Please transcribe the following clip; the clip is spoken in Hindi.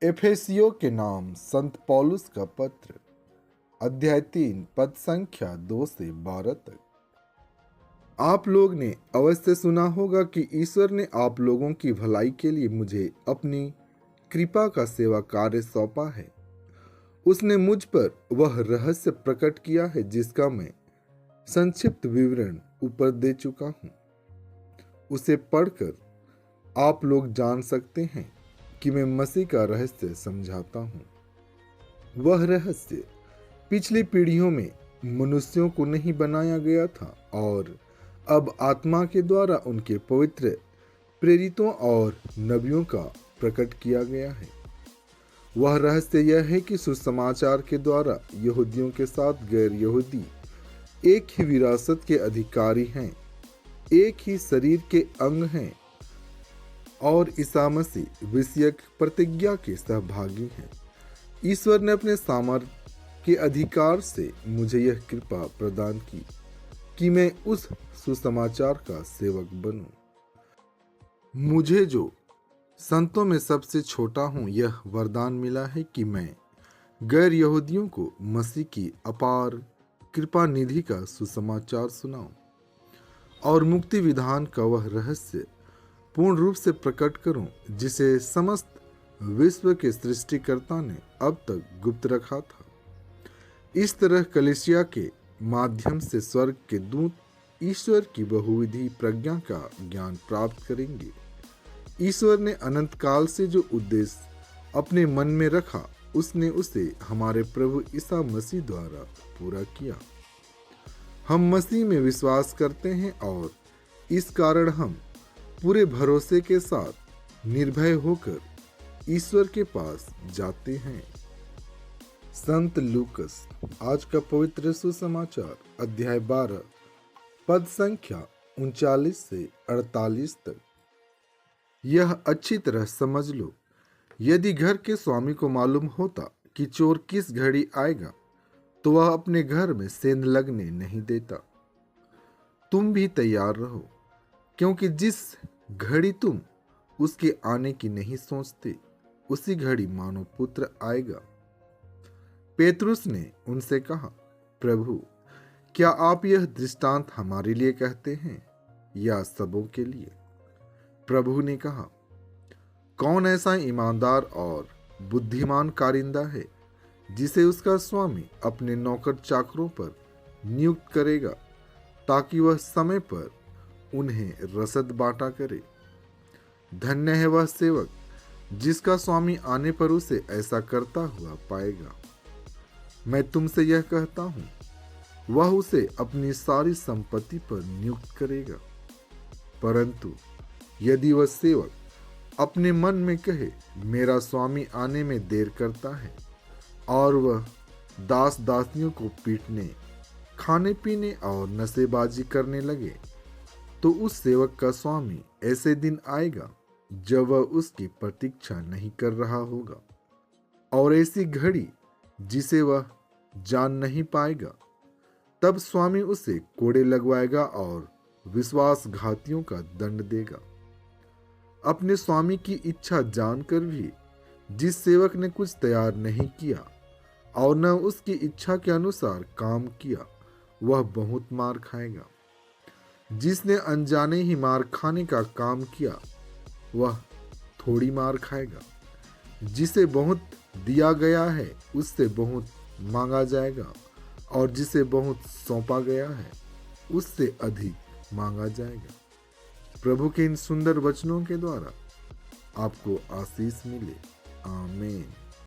एफेसियों के नाम संत पौलुस का पत्र, अध्याय 3, पद संख्या 2 से 12 तक। आप लोग ने अवश्य सुना होगा कि ईश्वर ने आप लोगों की भलाई के लिए मुझे अपनी कृपा का सेवा कार्य सौंपा है। उसने मुझ पर वह रहस्य प्रकट किया है जिसका मैं संक्षिप्त विवरण ऊपर दे चुका हूं। उसे पढ़कर आप लोग जान सकते हैं कि मैं मसीह का रहस्य समझाता हूं। वह रहस्य पिछली पीढ़ियों में मनुष्यों को नहीं बनाया गया था और अब आत्मा के द्वारा उनके पवित्र प्रेरितों और नबियों का प्रकट किया गया है। वह रहस्य यह है कि सुसमाचार के द्वारा यहूदियों के साथ गैर यहूदी एक ही विरासत के अधिकारी हैं, एक ही शरीर के अंग हैं और ईसा मसीह विषयक प्रतिज्ञा के सहभागी हैं। ईश्वर ने अपने सामर्थ्य के अधिकार से मुझे यह कृपा प्रदान की कि मैं उस सुसमाचार का सेवक बनूं। मुझे जो संतों में सबसे छोटा हूं, यह वरदान मिला है कि मैं गैर यहूदियों को मसीह की अपार कृपा निधि का सुसमाचार सुनाऊं और मुक्ति विधान का वह रहस्य पूर्ण रूप से प्रकट करूं जिसे समस्त विश्व के सृष्टिकर्ता ने अब तक गुप्त रखा था। इस तरह कलीसिया के माध्यम से स्वर्ग के दूत ईश्वर की बहुविधि प्रज्ञा का ज्ञान प्राप्त करेंगे। ईश्वर ने अनंत काल से जो उद्देश्य अपने मन में रखा, उसने उसे हमारे प्रभु ईसा मसीह द्वारा पूरा किया। हम मसीह में विश्वास करते हैं और इस कारण हम पूरे भरोसे के साथ निर्भय होकर ईश्वर के पास जाते हैं। संत लूकस आज का पवित्र सुसमाचार, अध्याय 12, पद संख्या 39 से 48 तक। यह अच्छी तरह समझ लो, यदि घर के स्वामी को मालूम होता कि चोर किस घड़ी आएगा, तो वह अपने घर में सेंध लगने नहीं देता। तुम भी तैयार रहो, क्योंकि जिस घड़ी तुम उसके आने की नहीं सोचते, उसी घड़ी मानव पुत्र आएगा। पेतरुस ने उनसे कहा, प्रभु, क्या आप यह दृष्टांत हमारे लिए कहते हैं या सबों के लिए? प्रभु ने कहा, कौन ऐसा ईमानदार और बुद्धिमान कारिंदा है जिसे उसका स्वामी अपने नौकर चाकरों पर नियुक्त करेगा ताकि वह समय पर उन्हें रसद बांटा करे। धन्य है वह सेवक जिसका स्वामी आने पर उसे ऐसा करता हुआ पाएगा। मैं तुमसे यह कहता हूं, वह उसे अपनी सारी संपत्ति पर नियुक्त करेगा। परंतु यदि वह सेवक अपने मन में कहे, मेरा स्वामी आने में देर करता है, और वह दास दासियों को पीटने, खाने पीने और नशेबाजी करने लगे, तो उस सेवक का स्वामी ऐसे दिन आएगा जब वह उसकी प्रतीक्षा नहीं कर रहा होगा, और ऐसी घड़ी जिसे वह जान नहीं पाएगा। तब स्वामी उसे कोड़े लगवाएगा और विश्वासघातियों का दंड देगा। अपने स्वामी की इच्छा जानकर भी जिस सेवक ने कुछ तैयार नहीं किया और न उसकी इच्छा के अनुसार काम किया, वह बहुत मार खाएगा। जिसने अनजाने ही मार खाने का काम किया, वह थोड़ी मार खाएगा। जिसे बहुत दिया गया है, उससे बहुत मांगा जाएगा, और जिसे बहुत सौंपा गया है, उससे अधिक मांगा जाएगा। प्रभु के इन सुंदर वचनों के द्वारा आपको आशीष मिले। आमीन।